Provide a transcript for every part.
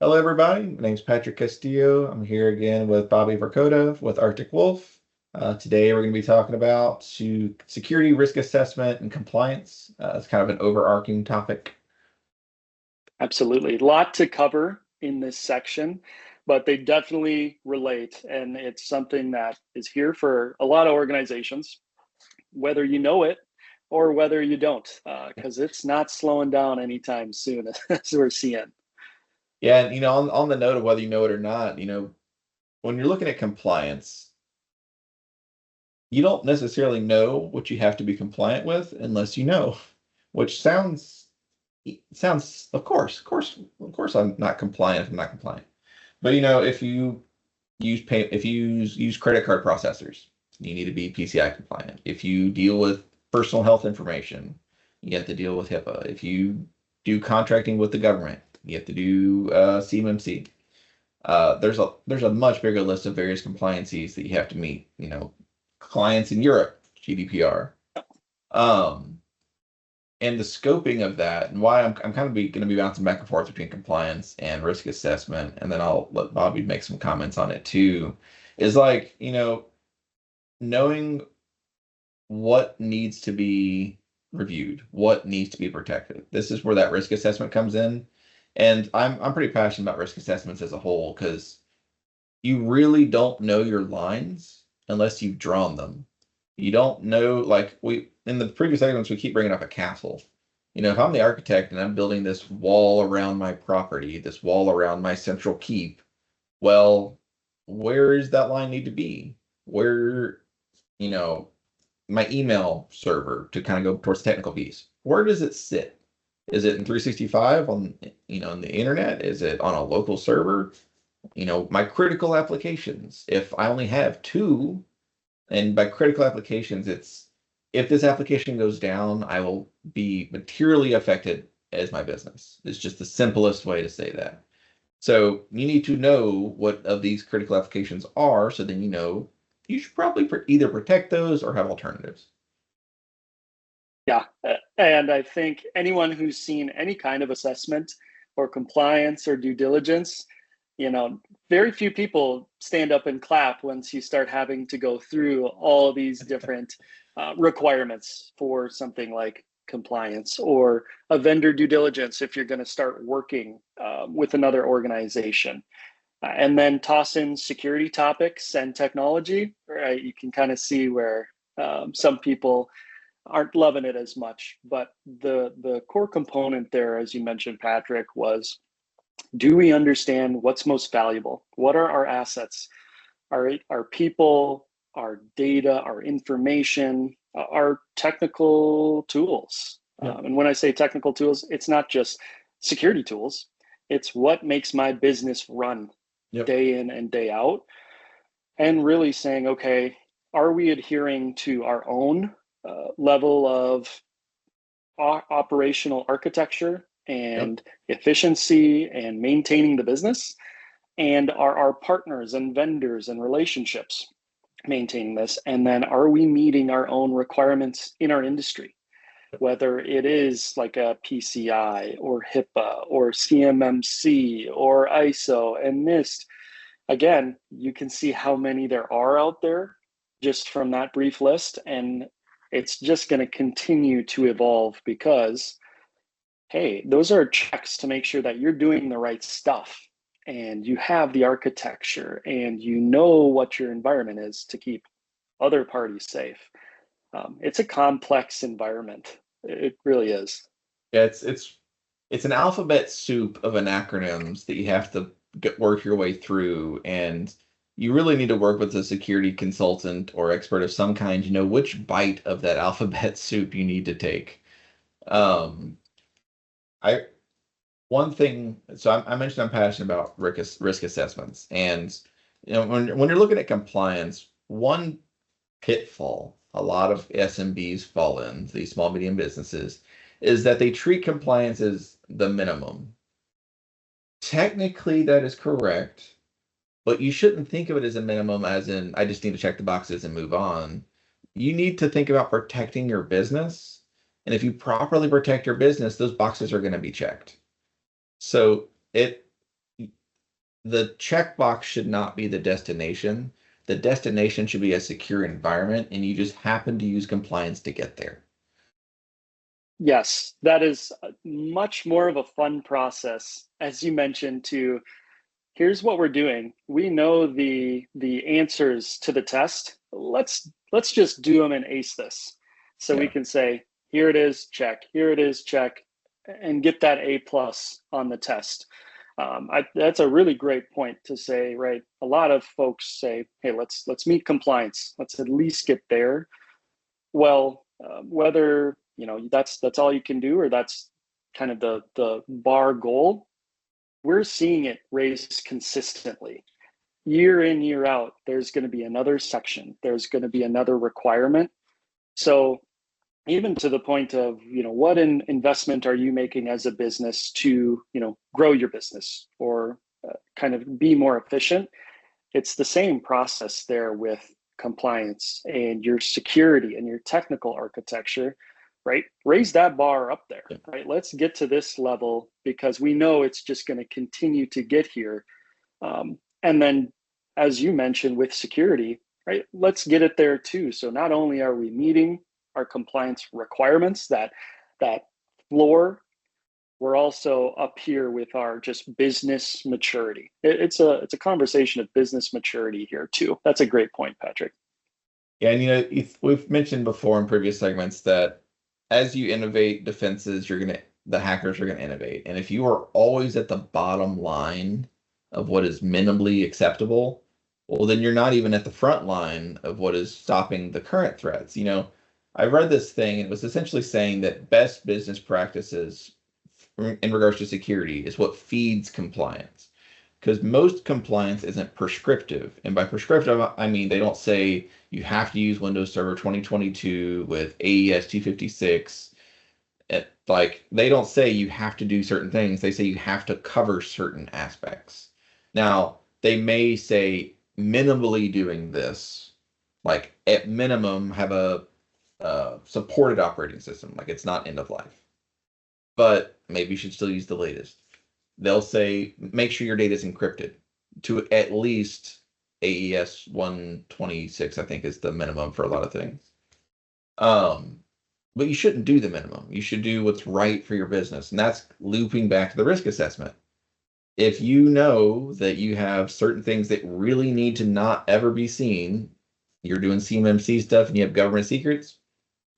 Hello, everybody. My name's Patrick Castillo. I'm here again with Bobby Vercoda with Arctic Wolf. Today, we're going to be talking about security risk assessment and compliance. It's kind of an overarching topic. Absolutely. A lot to cover in this section, but they definitely relate. And it's something that is here for a lot of organizations, whether you know it or whether you don't, because it's not slowing down anytime soon, as we're seeing. Yeah, and on the note of whether you know it or not, when you're looking at compliance, you don't necessarily know what you have to be compliant with unless you know, which sounds, of course, I'm not compliant if I'm not compliant. But if you use credit card processors, you need to be PCI compliant. If you deal with personal health information, you have to deal with HIPAA. If you do contracting with the government, you have to do CMMC. There's a much bigger list of various compliances that you have to meet. Clients in Europe, GDPR. Um, and the scoping of that and why I'm kind of going to be bouncing back and forth between compliance and risk assessment, and then I'll let Bobby make some comments on it too, is like, knowing what needs to be reviewed, what needs to be protected. This is where that risk assessment comes in. And I'm pretty passionate about risk assessments as a whole because you really don't know your lines unless you've drawn them. You don't know, like we in the previous segments, we keep bringing up a castle. If I'm the architect and I'm building this wall around my property, this wall around my central keep, well, where does that line need to be? Where, you know, my email server to kind of go towards the technical piece, where does it sit? Is it in 365 on the internet? Is it on a local server? My critical applications. If I only have two, and by critical applications, it's if this application goes down, I will be materially affected as my business. It's just the simplest way to say that. So you need to know what of these critical applications are, so then you should probably either protect those or have alternatives. Yeah. And I think anyone who's seen any kind of assessment or compliance or due diligence, you know, very few people stand up and clap once you start having to go through all these different requirements for something like compliance or a vendor due diligence if you're going to start working with another organization. And then toss in security topics and technology, right? You can kind of see where some people aren't loving it as much. But the core component there, as you mentioned, Patrick, was do we understand what's most valuable? What are our assets? Our people, our data, our information, our technical tools. Yep. And when I say technical tools, it's not just security tools. It's what makes my business run Yep. day in and day out. And really saying, okay, are we adhering to our own level of operational architecture Yep. and efficiency and maintaining the business? And are our partners and vendors and relationships maintaining this? And then are we meeting our own requirements in our industry? Whether it is like a PCI or HIPAA or CMMC or ISO and NIST, again, you can see how many there are out there just from that brief list. And it's just going to continue to evolve because, hey, those are checks to make sure that you're doing the right stuff and you have the architecture and you know what your environment is to keep other parties safe. It's a complex environment. It really is. Yeah, it's an alphabet soup of an acronyms that you have to work your way through, and you really need to work with a security consultant or expert of some kind to know which bite of that alphabet soup you need to take. Um, I One thing, so I mentioned I'm passionate about risk assessments, and when you're looking at compliance, one pitfall a lot of SMBs fall in, these small medium businesses, is that they treat compliance as the minimum. Technically, that is correct, but you shouldn't think of it as a minimum, as in I just need to check the boxes and move on. You need to think about protecting your business, and if you properly protect your business, those boxes are going to be checked. So it the checkbox should not be the destination. The destination should be a secure environment, and you just happen to use compliance to get there. Yes, that is much more of a fun process, as you mentioned, to here's what we're doing. We know the answers to the test. Let's just do them and ace this. So we Yeah. can say, here it is, check, here it is, check, and get that A plus on the test. That's a really great point to say, right? A lot of folks say, hey, let's meet compliance. Let's at least get there. Well, whether that's all you can do, or that's kind of the bar goal, we're seeing it raised consistently. Year in, year out, there's going to be another section, there's going to be another requirement. So even to the point of, what investment are you making as a business to, grow your business or kind of be more efficient? It's the same process there with compliance and your security and your technical architecture, right? Raise that bar up there, right? Let's get to this level because we know it's just going to continue to get here. And then, as you mentioned with security, right? Let's get it there too. So not only are we meeting our compliance requirements, that floor, we're also up here with our just business maturity. It's a conversation of business maturity here too. That's a great point, Patrick. Yeah, and we've mentioned before in previous segments that as you innovate defenses, the hackers are gonna innovate. And if you are always at the bottom line of what is minimally acceptable, well, then you're not even at the front line of what is stopping the current threats. I read this thing, and it was essentially saying that best business practices in regards to security is what feeds compliance. Because most compliance isn't prescriptive. And by prescriptive, I mean they don't say you have to use Windows Server 2022 with AES 256. They don't say you have to do certain things. They say you have to cover certain aspects. Now, they may say minimally doing this, like at minimum have a supported operating system, like it's not end of life. But maybe you should still use the latest. They'll say make sure your data is encrypted to at least AES 126, I think is the minimum for a lot of things. But you shouldn't do the minimum. You should do what's right for your business. And that's looping back to the risk assessment. If you know that you have certain things that really need to not ever be seen, you're doing CMMC stuff and you have government secrets,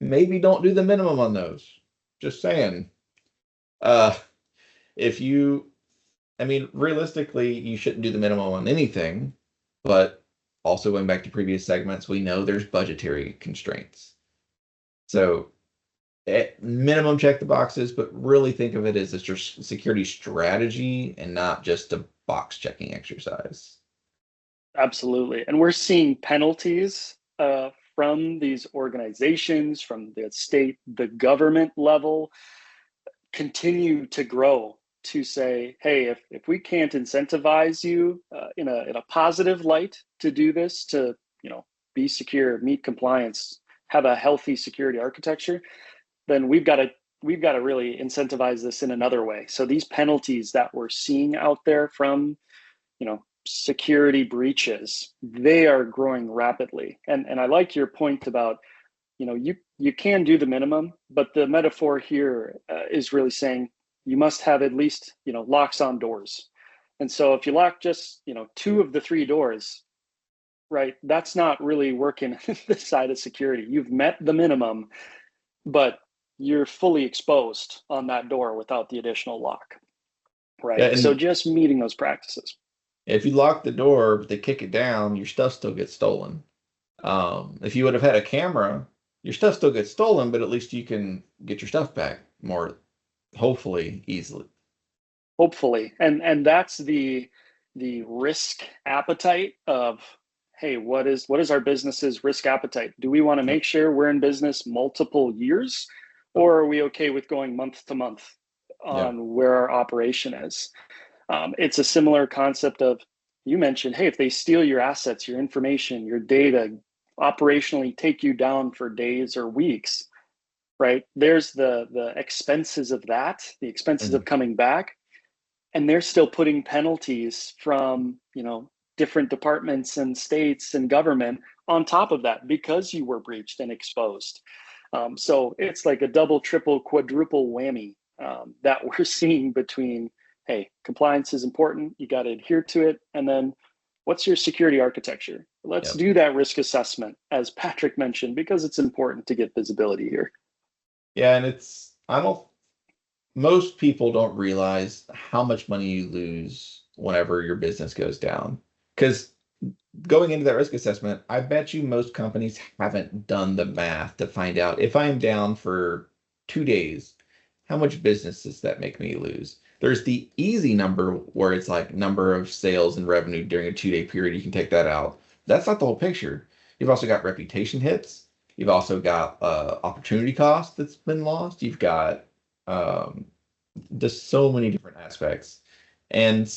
maybe don't do the minimum on those. Just saying. If you, I mean, realistically, you shouldn't do the minimum on anything, but also going back to previous segments, we know there's budgetary constraints. So at minimum, check the boxes, but really think of it as your security strategy and not just a box checking exercise. Absolutely. And we're seeing penalties from these organizations, from the state, the government level, continue to grow to say, hey, if we can't incentivize you in a positive light to do this, to be secure, meet compliance, have a healthy security architecture, then we've got to really incentivize this in another way. So these penalties that we're seeing out there from security breaches, they are growing rapidly. And I like your point about you can do the minimum, but the metaphor here is really saying you must have at least locks on doors. And so if you lock just 2 of the 3 doors, right, that's not really working this side of security. You've met the minimum, but you're fully exposed on that door without the additional lock, right? Yeah, So and just meeting those practices. if you lock the door, but they kick it down, your stuff still gets stolen. If you would have had a camera, your stuff still gets stolen, but at least you can get your stuff back more, hopefully, easily. Hopefully, and that's the risk appetite of, hey, what is our business's risk appetite? Do we want to make sure we're in business multiple years, or are we okay with going month to month on where our operation is? It's a similar concept of, you mentioned, hey, if they steal your assets, your information, your data, operationally take you down for days or weeks, right? There's the expenses of that, the expenses of coming back. and they're still putting penalties from, different departments and states and government on top of that because you were breached and exposed. So it's like a double, triple, quadruple whammy that we're seeing between, hey, compliance is important, you got to adhere to it, and then what's your security architecture? Let's do that risk assessment, as Patrick mentioned, because it's important to get visibility here. Yeah, and most people don't realize how much money you lose whenever your business goes down. Because going into that risk assessment, I bet you most companies haven't done the math to find out if I'm down for 2 days, how much business does that make me lose? There's the easy number where it's like number of sales and revenue during a 2-day period. You can take that out. That's not the whole picture. You've also got reputation hits. You've also got opportunity cost that's been lost. You've got um, just so many different aspects. And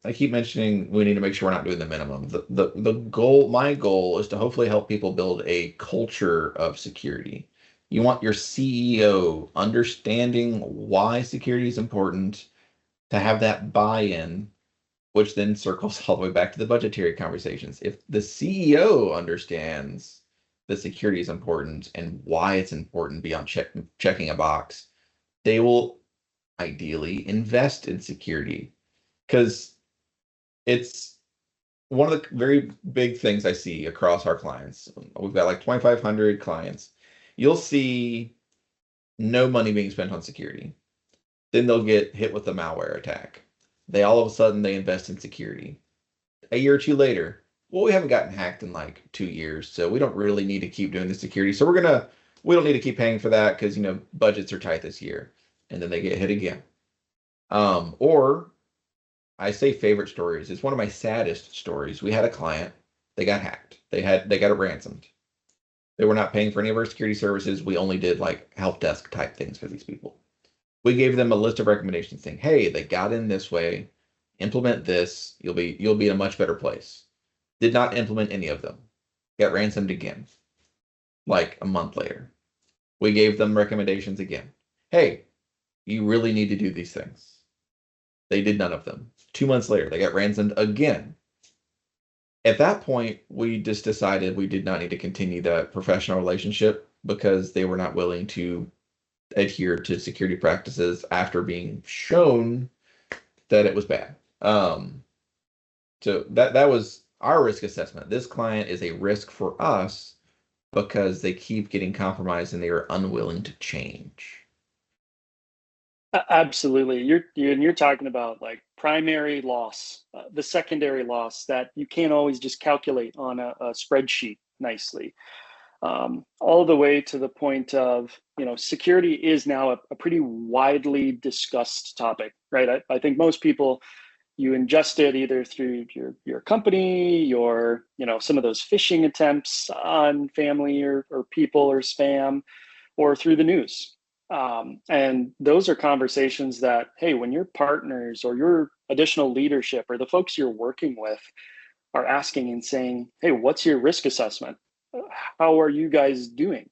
I keep mentioning we need to make sure we're not doing the minimum. The goal, my goal is to hopefully help people build a culture of security. You want your CEO understanding why security is important, to have that buy-in, which then circles all the way back to the budgetary conversations. If the CEO understands that security is important and why it's important beyond checking a box, they will ideally invest in security, because it's one of the very big things I see across our clients. We've got like 2,500 clients. You'll see no money being spent on security. Then they'll get hit with a malware attack. All of a sudden they invest in security. A year or two later, well, we haven't gotten hacked in like 2 years, so we don't really need to keep doing the security. So we don't need to keep paying for that because budgets are tight this year. And then they get hit again. Or I say favorite stories. It's one of my saddest stories. We had a client, they got hacked. They got it ransomed. They were not paying for any of our security services. We only did like help desk type things for these people. We gave them a list of recommendations saying, hey, they got in this way, implement this, you'll be in a much better place. Did not implement any of them. Got ransomed again, like a month later. We gave them recommendations again. Hey, you really need to do these things. They did none of them. 2 months later, they got ransomed again. At that point, we just decided we did not need to continue that professional relationship because they were not willing to adhere to security practices after being shown that it was bad. So that was our risk assessment. This client is a risk for us because they keep getting compromised and they are unwilling to change. Absolutely. You're talking about like primary loss, the secondary loss that you can't always just calculate on a spreadsheet nicely. All the way to the point of, security is now a pretty widely discussed topic, right? I think most people, you ingest it either through your company, some of those phishing attempts on family or people or spam, or through the news. And those are conversations that, hey, when your partners or your additional leadership or the folks you're working with are asking and saying, hey, what's your risk assessment? How are you guys doing?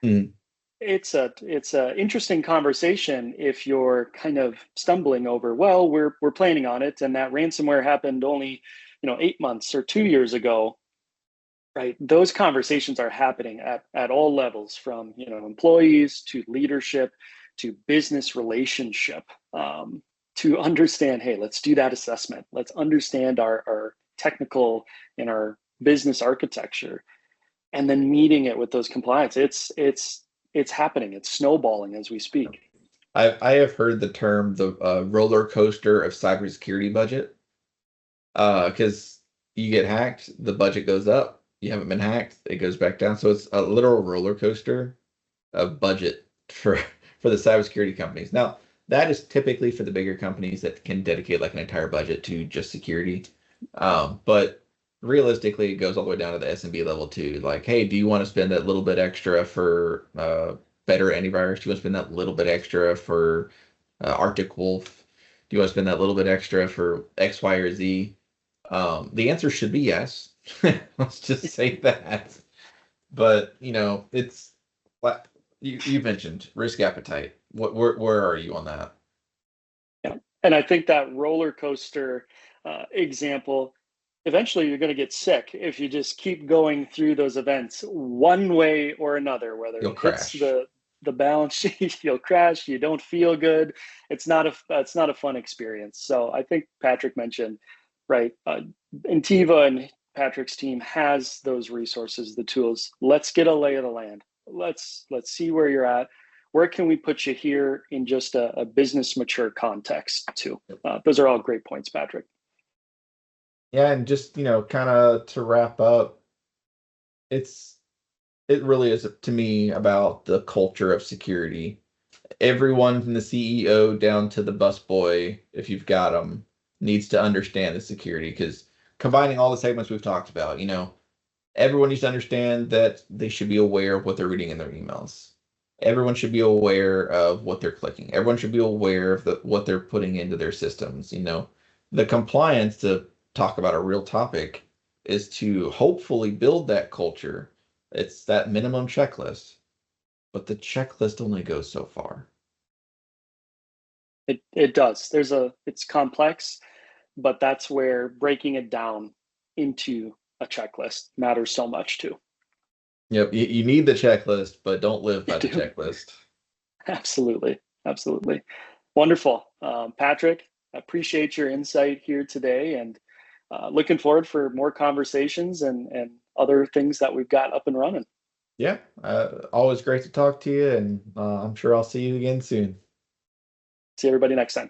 Mm. It's a interesting conversation if you're kind of stumbling over, well, we're planning on it, and that ransomware happened only 8 months or 2 years ago. Right, those conversations are happening at all levels, from employees to leadership to business relationship, to understand, hey, let's do that assessment. Let's understand our technical and our business architecture, and then meeting it with those compliance. It's happening. It's snowballing as we speak. I have heard the term the roller coaster of cybersecurity budget, because you get hacked, the budget goes up. You haven't been hacked, it goes back down. So it's a literal roller coaster of budget for the cybersecurity companies. Now, that is typically for the bigger companies that can dedicate like an entire budget to just security. But realistically, it goes all the way down to the SMB level too. Like, hey, do you want to spend that little bit extra for better antivirus? Do you want to spend that little bit extra for Arctic Wolf? Do you want to spend that little bit extra for X, Y, or Z? The answer should be yes. Let's just say that. But it's you mentioned risk appetite. Where are you on that? Yeah. And I think that roller coaster example, eventually you're going to get sick if you just keep going through those events one way or another, whether You'll it hits crash. the balance sheet, you'll crash, you don't feel good. It's not a fun experience. So I think Patrick mentioned, right, Intiva and Patrick's team has those resources, the tools. Let's get a lay of the land. Let's see where you're at. Where can we put you here in just a business mature context too? Those are all great points, Patrick. Yeah, and just, kind of to wrap up, it really is to me about the culture of security. Everyone from the CEO down to the busboy, if you've got them, needs to understand the security, because combining all the segments we've talked about, everyone needs to understand that they should be aware of what they're reading in their emails. Everyone should be aware of what they're clicking. Everyone should be aware of what they're putting into their systems. The compliance, to talk about a real topic, is to hopefully build that culture. It's that minimum checklist, but the checklist only goes so far. It does. It's complex, but that's where breaking it down into a checklist matters so much too. Yep, you need the checklist, but don't live by the checklist. Absolutely. Absolutely. Wonderful. Patrick, I appreciate your insight here today, and looking forward for more conversations and other things that we've got up and running. Yeah, always great to talk to you, and I'm sure I'll see you again soon. See everybody next time.